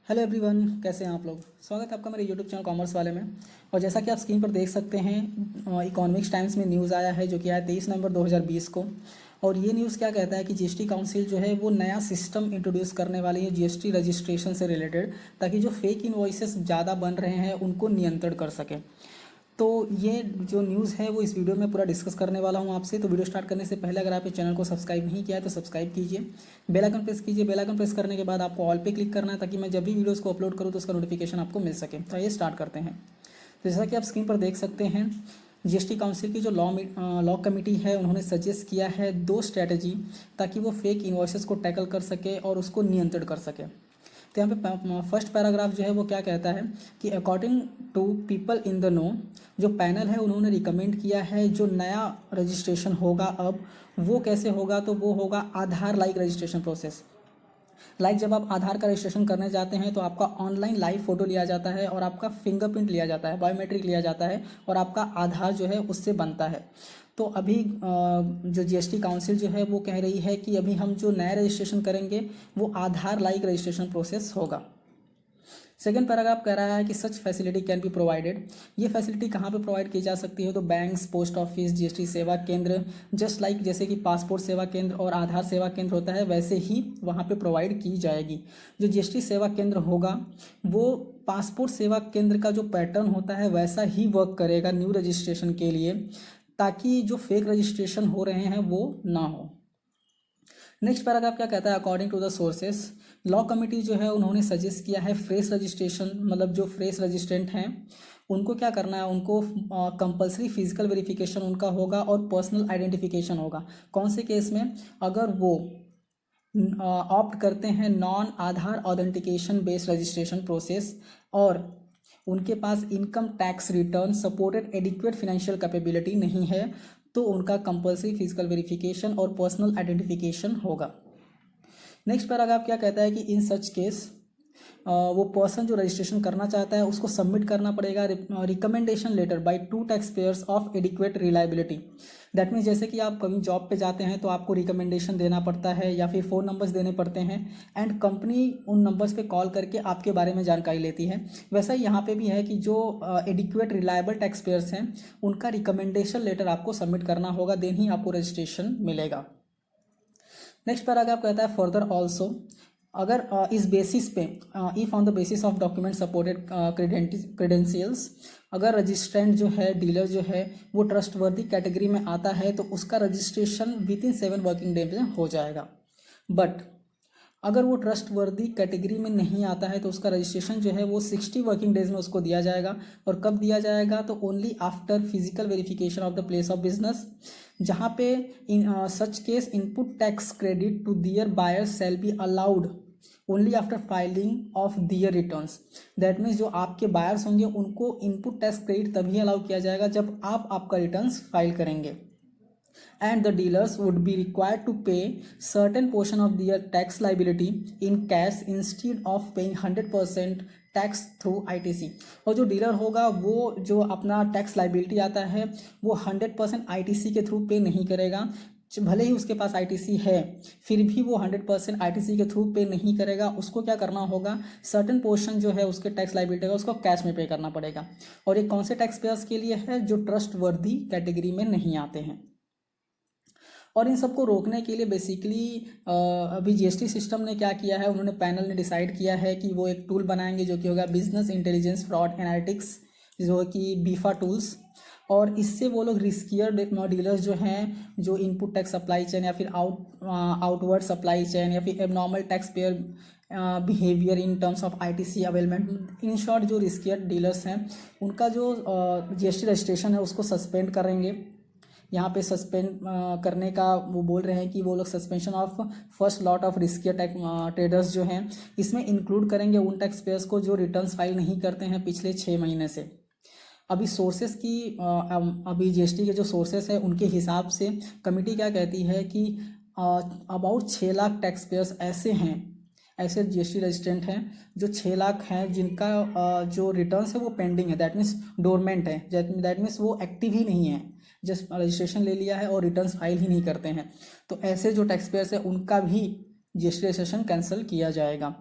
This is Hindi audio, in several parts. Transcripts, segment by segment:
हेलो एवरीवन, कैसे हैं आप लोग। स्वागत है आपका मेरे यूट्यूब चैनल कॉमर्स वाले में। और जैसा कि आप स्क्रीन पर देख सकते हैं, इकोनॉमिक्स टाइम्स में न्यूज़ आया है जो कि आया 23 नवंबर 2020 को। और ये न्यूज़ क्या कहता है कि जीएसटी काउंसिल जो है वो नया सिस्टम इंट्रोड्यूस करने वाली है जीएसटी रजिस्ट्रेशन से रिलेटेड, ताकि जो फेक इनवॉइसेस ज़्यादा बन रहे हैं उनको नियंत्रण कर सके। तो ये जो न्यूज़ है वो इस वीडियो में पूरा डिस्कस करने वाला हूँ आपसे। तो वीडियो स्टार्ट करने से पहले अगर आप इस चैनल को सब्सक्राइब नहीं किया है तो सब्सक्राइब कीजिए, बेल आइकन प्रेस कीजिए। बेल आइकन प्रेस करने के बाद आपको ऑल पे क्लिक करना है ताकि मैं जब भी वीडियोज़ को अपलोड करूँ तो उसका नोटिफिकेशन आपको मिल सके। तो आइए स्टार्ट करते हैं। तो जैसा कि आप स्क्रीन पर देख सकते हैं, जीएसटी काउंसिल की जो लॉ कमेटी है उन्होंने सजेस्ट किया है 2 स्ट्रैटेजी, ताकि वो फेक इन्वॉइसेस को टैकल कर सके और उसको नियंत्रण कर सके। तो यहाँ पे फर्स्ट पैराग्राफ जो है वो क्या कहता है कि according to people in the know, जो पैनल है उन्होंने रिकमेंड किया है जो नया रजिस्ट्रेशन होगा अब वो कैसे होगा, तो वो होगा आधार लाइक रजिस्ट्रेशन प्रोसेस। जब आप आधार का रजिस्ट्रेशन करने जाते हैं तो आपका ऑनलाइन लाइव फोटो लिया जाता है और आपका फिंगरप्रिंट लिया जाता है, बायोमेट्रिक लिया जाता है और आपका आधार जो है उससे बनता है। तो अभी जो जीएसटी काउंसिल जो है वो कह रही है कि अभी हम जो नया रजिस्ट्रेशन करेंगे वो आधार लाइक रजिस्ट्रेशन प्रोसेस होगा। सेकेंड पैराग्राफ कह रहा है कि such facility can be provided. ये फैसिलिटी कहाँ पे प्रोवाइड की जा सकती है, तो बैंक्स, पोस्ट ऑफिस, जीएसटी सेवा केंद्र, जस्ट लाइक जैसे कि पासपोर्ट सेवा केंद्र और आधार सेवा केंद्र होता है वैसे ही वहाँ पे प्रोवाइड की जाएगी। जो जीएसटी सेवा केंद्र होगा वो पासपोर्ट सेवा केंद्र का जो पैटर्न होता है वैसा ही वर्क करेगा न्यू रजिस्ट्रेशन के लिए, ताकि जो फेक रजिस्ट्रेशन हो रहे हैं वो ना हो। नेक्स्ट पैराग्राफ क्या कहता है, according to the sources, law committee जो है उन्होंने सजेस्ट किया है फ्रेश रजिस्ट्रेशन, मतलब जो फ्रेश रजिस्ट्रेंट हैं उनको क्या करना है, उनको कंपलसरी फिजिकल वेरिफिकेशन उनका होगा और पर्सनल आइडेंटिफिकेशन होगा। कौन से केस में, अगर वो ऑप्ट करते हैं non Aadhaar authentication based registration process और उनके पास income tax return supported adequate financial capability नहीं है, तो उनका कंपलसरी फिजिकल वेरिफिकेशन और पर्सनल आइडेंटिफिकेशन होगा। नेक्स्ट पैराग्राफ क्या कहता है कि इन सच केस वो पर्सन जो रजिस्ट्रेशन करना चाहता है उसको सबमिट करना पड़ेगा recommendation letter by 2 taxpayers of adequate reliability. That means जैसे कि आप कभी जॉब पे जाते हैं तो आपको रिकमेंडेशन देना पड़ता है या फिर फ़ोन नंबर्स देने पड़ते हैं एंड कंपनी उन नंबर्स पे कॉल करके आपके बारे में जानकारी लेती है। वैसा ही यहाँ पे भी है कि जो एडिक्वेट रिलायबल टैक्स पेयर्स हैं उनका रिकमेंडेशन लेटर आपको सबमिट करना होगा, देन ही आपको रजिस्ट्रेशन मिलेगा। नेक्स्ट पैराग्राफ कहता है फर्दर ऑल्सो, अगर इस बेसिस पे if on the basis of document supported credentials, अगर रजिस्ट्रेंट जो है, डीलर जो है वो ट्रस्टवर्दी कैटेगरी में आता है तो उसका registration with in 7 working days में हो जाएगा। बट अगर वो ट्रस्टवर्दी कैटेगरी में नहीं आता है तो उसका रजिस्ट्रेशन जो है वो 60 वर्किंग डेज में उसको दिया जाएगा। और कब दिया जाएगा, तो only after physical verification of the place of business, जहाँ पे in such case input tax credit to their buyers shall be allowed only after filing of their returns. That means जो आपके बायर्स होंगे उनको इनपुट टैक्स क्रेडिट तभी अलाउ किया जाएगा जब आप आपका रिटर्न्स फाइल करेंगे। And the dealers would be required to pay certain portion of their tax liability in cash instead of paying 100% tax through ITC. और जो डीलर होगा वो जो अपना टैक्स लाइबिलिटी आता है वो 100% आईटीसी के थ्रू पे नहीं करेगा। भले ही उसके पास आईटीसी है फिर भी वो 100% आईटीसी के थ्रू पे नहीं करेगा। उसको क्या करना होगा, सर्टेन पोर्शन जो है उसके टैक्स लाइबिलिटी का उसको कैश में पे करना पड़ेगा। और ये कौन से टैक्स पेयर्स के लिए है, जो ट्रस्ट वर्दी कैटेगरी में नहीं आते हैं। और इन सबको रोकने के लिए बेसिकली अभी जीएसटी सिस्टम ने क्या किया है, उन्होंने पैनल ने डिसाइड किया है कि वो एक टूल बनाएंगे जो कि होगा बिजनेस इंटेलिजेंस फ्रॉड एनालिटिक्स, जो कि बीफा टूल्स। और इससे वो लोग रिस्कियर डीलर्स जो हैं, जो इनपुट टैक्स सप्लाई चेन या फिर आउटवर्ड सप्लाई चेन या फिर abnormal tax payer behaviour in terms of ITC availment, in short जो रिस्कियर डीलर्स हैं उनका जो जीएसटी रजिस्ट्रेशन है उसको सस्पेंड करेंगे। यहाँ पे सस्पेंड करने का वो बोल रहे हैं कि वो लोग suspension of first lot of riskier traders जो हैं इसमें इंक्लूड करेंगे उन टैक्स पेयर्स को जो रिटर्न्स फाइल नहीं करते हैं पिछले 6 महीने से। अभी सोर्सेस की अभी जीएसटी के जो सोर्सेस हैं उनके हिसाब से कमिटी क्या कहती है कि अबाउट 6 लाख टैक्स पेयर्स ऐसे हैं, ऐसे जीएसटी रजिस्ट्रेंट हैं जो 6 लाख हैं जिनका जो रिटर्न्स है वो पेंडिंग है। दैट मीन्स डोरमेंट है, दैट मीन्स वो एक्टिव ही नहीं है, जस्ट रजिस्ट्रेशन ले लिया है और रिटर्न्स फाइल ही नहीं करते हैं। तो ऐसे जो टैक्स पेयर्स हैं उनका भी जीएसटी रजिस्ट्रेशन कैंसिल किया जाएगा।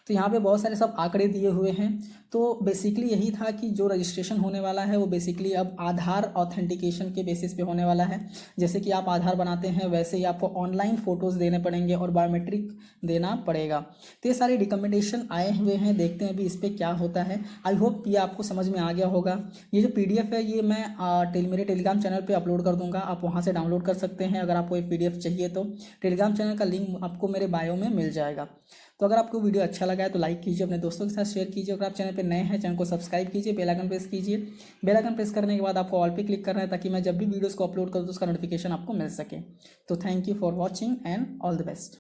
तो यहाँ पे बहुत सारे सब आंकड़े दिए हुए हैं। तो बेसिकली यही था कि जो रजिस्ट्रेशन होने वाला है वो बेसिकली अब आधार ऑथेंटिकेशन के बेसिस पे होने वाला है। जैसे कि आप आधार बनाते हैं वैसे ही आपको ऑनलाइन फ़ोटोज़ देने पड़ेंगे और बायोमेट्रिक देना पड़ेगा। तो ये सारे रिकमेंडेशन आए हुए हैं, देखते हैं अभी इस पर क्या होता है। आई होप ये आपको समझ में आ गया होगा। ये जो PDF है ये मैं मेरे टेलीग्राम चैनल पे अपलोड कर दूंगा, आप वहाँ से डाउनलोड कर सकते हैं। अगर आपको ये PDF चाहिए तो टेलीग्राम चैनल का लिंक आपको मेरे बायो में मिल जाएगा। तो अगर आपको वीडियो अच्छा लगा है तो लाइक कीजिए, अपने दोस्तों के साथ शेयर कीजिए। अगर आप चैनल पे नए हैं चैनल को सब्सक्राइब कीजिए, बेल आइकन प्रेस कीजिए। बेल आइकन प्रेस करने के बाद आपको ऑल पे क्लिक करना है ताकि मैं जब भी वीडियोस को अपलोड करूँ तो उसका नोटिफिकेशन आपको मिल सके। तो thank you for watching and all the best.